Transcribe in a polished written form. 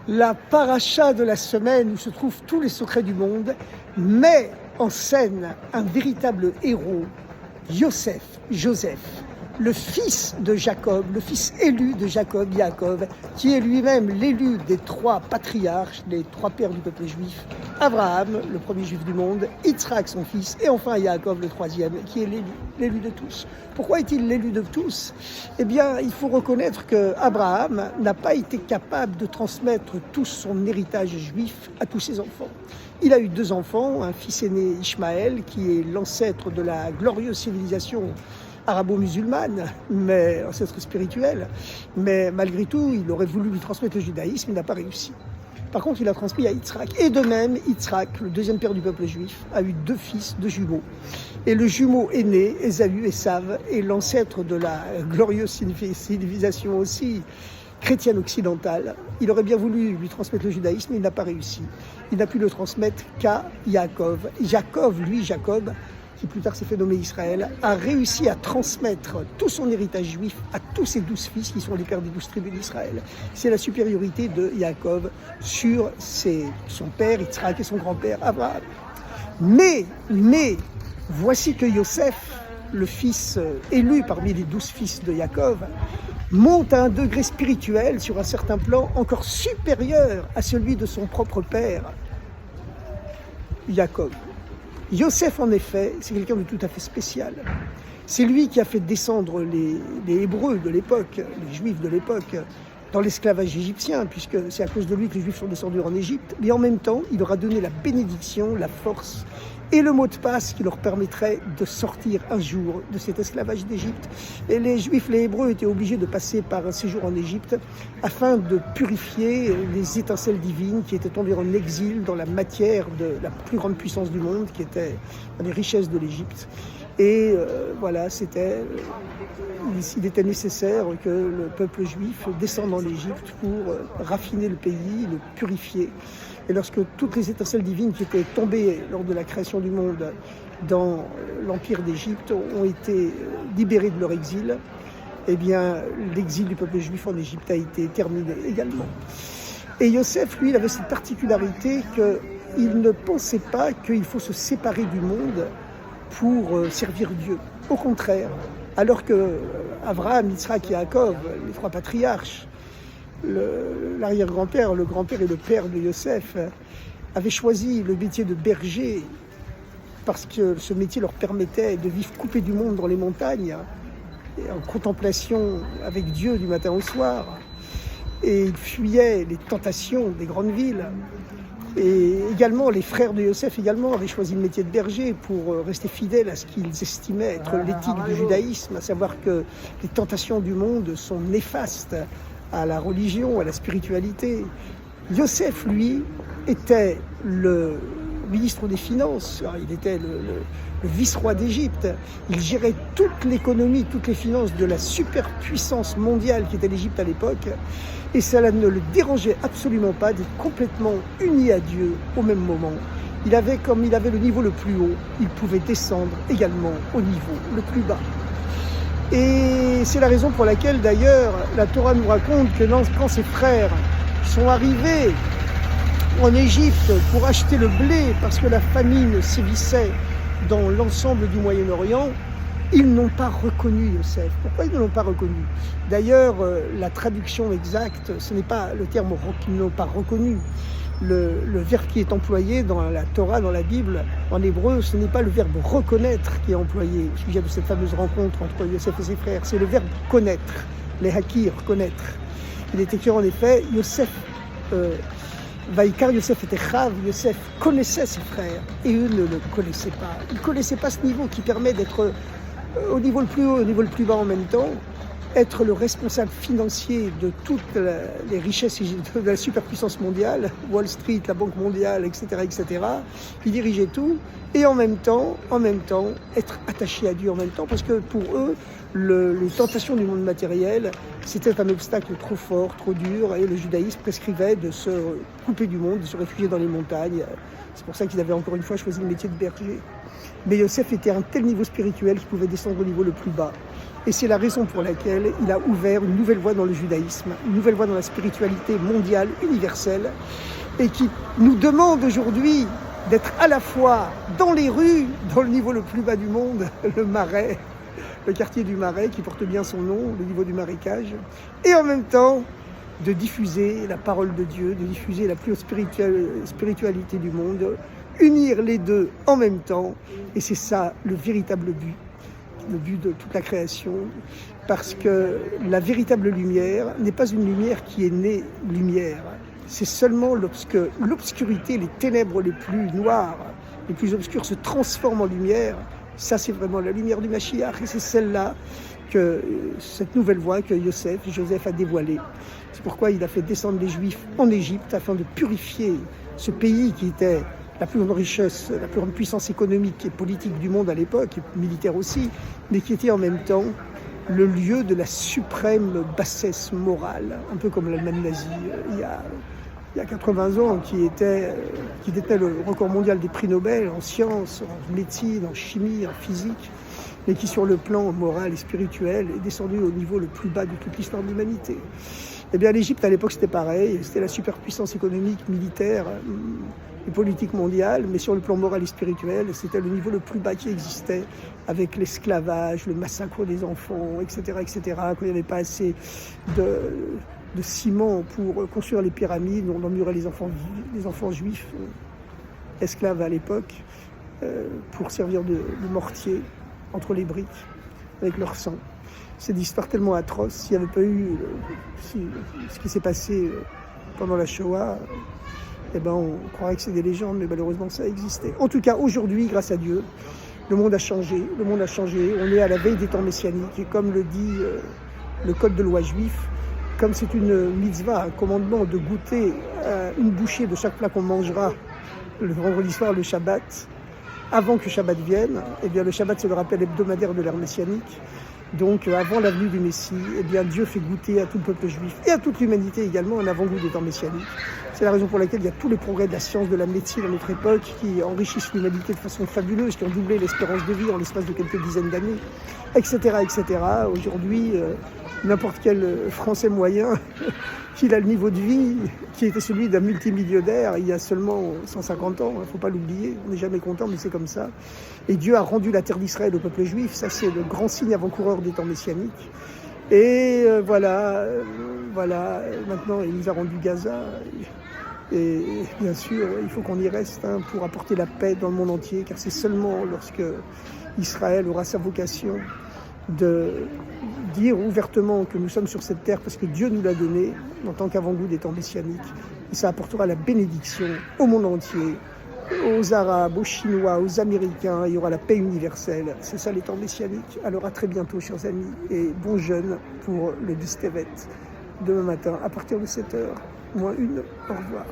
La paracha de la semaine où se trouvent tous les secrets du monde met en scène un véritable héros, Joseph, le fils de Jacob, le fils élu de Jacob, Yaakov, qui est lui-même l'élu des trois patriarches, des trois pères du peuple juif, Abraham, le premier juif du monde, Yitzhak, son fils, et enfin Yaakov, le troisième, qui est l'élu de tous. Pourquoi est-il l'élu de tous? Eh bien, il faut reconnaître qu'Abraham n'a pas été capable de transmettre tout son héritage juif à tous ses enfants. Il a eu deux enfants, un fils aîné Ishmaël, qui est l'ancêtre de la glorieuse civilisation arabo-musulmane, mais ancêtre spirituel. Mais malgré tout, il aurait voulu lui transmettre le judaïsme, il n'a pas réussi. Par contre, il a transmis à Yitzhak. Et de même, Yitzhak, le deuxième père du peuple juif, a eu deux fils, deux jumeaux. Et le jumeau aîné, Esav, est l'ancêtre de la glorieuse civilisation aussi chrétienne occidentale. Il aurait bien voulu lui transmettre le judaïsme, mais il n'a pas réussi. Il n'a pu le transmettre qu'à Yaakov. Jacob, qui plus tard s'est fait nommer Israël, a réussi à transmettre tout son héritage juif à tous ses 12 fils qui sont les pères des 12 tribus d'Israël. C'est la supériorité de Yaakov sur son père Yitzhak et son grand-père Abraham. Mais, voici que Yosef, le fils élu parmi les 12 fils de Yaakov, monte à un degré spirituel sur un certain plan encore supérieur à celui de son propre père, Yaakov. Yosef, en effet, c'est quelqu'un de tout à fait spécial. C'est lui qui a fait descendre les Hébreux de l'époque, les Juifs de l'époque, dans l'esclavage égyptien, puisque c'est à cause de lui que les Juifs sont descendus en Égypte. Mais en même temps, il leur a donné la bénédiction, la force et le mot de passe qui leur permettrait de sortir un jour de cet esclavage d'Égypte. Et les Juifs, les Hébreux, étaient obligés de passer par un séjour en Égypte afin de purifier les étincelles divines qui étaient tombées en exil dans la matière de la plus grande puissance du monde, qui était les richesses de l'Égypte. Et voilà, il était nécessaire que le peuple juif descende en Égypte pour raffiner le pays, le purifier. Et lorsque toutes les étincelles divines qui étaient tombées lors de la création du monde dans l'Empire d'Égypte ont été libérées de leur exil, eh bien, l'exil du peuple juif en Égypte a été terminé également. Et Yosef, lui, il avait cette particularité qu'il ne pensait pas qu'il faut se séparer du monde pour servir Dieu. Au contraire, alors que Abraham, Yitzhak et Yaakov, les trois patriarches, l'arrière-grand-père, le grand-père et le père de Yosef, avaient choisi le métier de berger parce que ce métier leur permettait de vivre coupés du monde dans les montagnes, et en contemplation avec Dieu du matin au soir. Et ils fuyaient les tentations des grandes villes. Et également, les frères de Yosef avaient choisi le métier de berger pour rester fidèles à ce qu'ils estimaient être l'éthique du judaïsme, à savoir que les tentations du monde sont néfastes à la religion, à la spiritualité. Yosef, lui, était le ministre des Finances, il était le vice-roi d'Égypte. Il gérait toute l'économie, toutes les finances de la superpuissance mondiale qui était l'Égypte à l'époque. Et cela ne le dérangeait absolument pas d'être complètement uni à Dieu au même moment. Comme il avait le niveau le plus haut, il pouvait descendre également au niveau le plus bas. Et c'est la raison pour laquelle, d'ailleurs, la Torah nous raconte que quand ses frères sont arrivés en Égypte pour acheter le blé, parce que la famine sévissait dans l'ensemble du Moyen-Orient, ils n'ont pas reconnu Yosef. Pourquoi ils ne l'ont pas reconnu? D'ailleurs, la traduction exacte, ce n'est pas le terme qu'ils n'ont pas reconnu. Le verbe qui est employé dans la Torah, dans la Bible, en hébreu, ce n'est pas le verbe reconnaître qui est employé au sujet de cette fameuse rencontre entre Yosef et ses frères, c'est le verbe connaître, les hakir, connaître. Il est écrit en effet, Vaïkar Yosef était Chav, Yosef connaissait ses frères et eux ne le connaissaient pas. Ils ne connaissaient pas ce niveau qui permet d'être au niveau le plus haut et au niveau le plus bas en même temps, être le responsable financier de toutes les richesses de la superpuissance mondiale, Wall Street, la Banque mondiale, etc., etc. Il dirigeait tout et en même temps, être attaché à Dieu en même temps, parce que pour eux, les tentations du monde matériel, c'était un obstacle trop fort, trop dur, et le judaïsme prescrivait de se couper du monde, de se réfugier dans les montagnes. C'est pour ça qu'ils avaient encore une fois choisi le métier de berger. Mais Yosef était à un tel niveau spirituel qu'il pouvait descendre au niveau le plus bas. Et c'est la raison pour laquelle il a ouvert une nouvelle voie dans le judaïsme, une nouvelle voie dans la spiritualité mondiale, universelle, et qui nous demande aujourd'hui d'être à la fois dans les rues, dans le niveau le plus bas du monde, le Marais, le quartier du Marais qui porte bien son nom, le niveau du marécage, et en même temps de diffuser la parole de Dieu, de diffuser la plus haute spiritualité du monde, unir les deux en même temps, et c'est ça le véritable but. Le but de toute la création, parce que la véritable lumière n'est pas une lumière qui est née lumière. C'est seulement lorsque l'obscurité, les ténèbres les plus noires, les plus obscures se transforment en lumière. Ça, c'est vraiment la lumière du Mashiach, et c'est celle-là que cette nouvelle voie que Joseph a dévoilée. C'est pourquoi il a fait descendre les Juifs en Égypte afin de purifier ce pays qui était la plus grande richesse, la plus grande puissance économique et politique du monde à l'époque, et militaire aussi, mais qui était en même temps le lieu de la suprême bassesse morale, un peu comme l'Allemagne nazie il y a 80 ans, qui détenait le record mondial des prix Nobel en sciences, en médecine, en chimie, en physique, mais qui sur le plan moral et spirituel est descendu au niveau le plus bas de toute l'histoire de l'humanité. Eh bien l'Égypte à l'époque c'était pareil, c'était la superpuissance économique, militaire et politique mondiale, mais sur le plan moral et spirituel, c'était le niveau le plus bas qui existait, avec l'esclavage, le massacre des enfants, etc., quand il n'y avait pas assez de ciment pour construire les pyramides, on emmurait les enfants juifs, esclaves à l'époque, pour servir de mortier entre les briques, avec leur sang. C'est des histoires tellement atroces. S'il n'y avait pas eu ce qui s'est passé pendant la Shoah, eh ben on croirait que c'est des légendes, mais malheureusement ça a existé. En tout cas, aujourd'hui, grâce à Dieu, le monde a changé. On est à la veille des temps messianiques. Et comme le dit le code de loi juif, comme c'est une mitzvah, un commandement de goûter une bouchée de chaque plat qu'on mangera le vendredi soir, le Shabbat, avant que Shabbat vienne, eh bien le Shabbat c'est le rappel hebdomadaire de l'ère messianique. Donc avant la venue du Messie, eh bien Dieu fait goûter à tout le peuple juif et à toute l'humanité également un avant-goût des temps messianiques. C'est la raison pour laquelle il y a tous les progrès de la science, de la médecine à notre époque qui enrichissent l'humanité de façon fabuleuse, qui ont doublé l'espérance de vie en l'espace de quelques dizaines d'années, etc. Aujourd'hui, n'importe quel Français moyen qu'il a le niveau de vie qui était celui d'un multimillionnaire il y a seulement 150 ans, il ne faut pas l'oublier, on n'est jamais content mais c'est comme ça. Et Dieu a rendu la terre d'Israël au peuple juif, ça c'est le grand signe avant-coureur des temps messianiques. Et voilà, maintenant il nous a rendu Gaza. Et bien sûr, il faut qu'on y reste pour apporter la paix dans le monde entier, car c'est seulement lorsque Israël aura sa vocation de dire ouvertement que nous sommes sur cette terre parce que Dieu nous l'a donnée en tant qu'avant-goût des temps messianiques. Et ça apportera la bénédiction au monde entier, aux Arabes, aux Chinois, aux Américains. Il y aura la paix universelle. C'est ça les temps messianiques. Alors à très bientôt, chers amis, et bon jeûne pour le Destevet demain matin à partir de 7h, moins 1. Au revoir.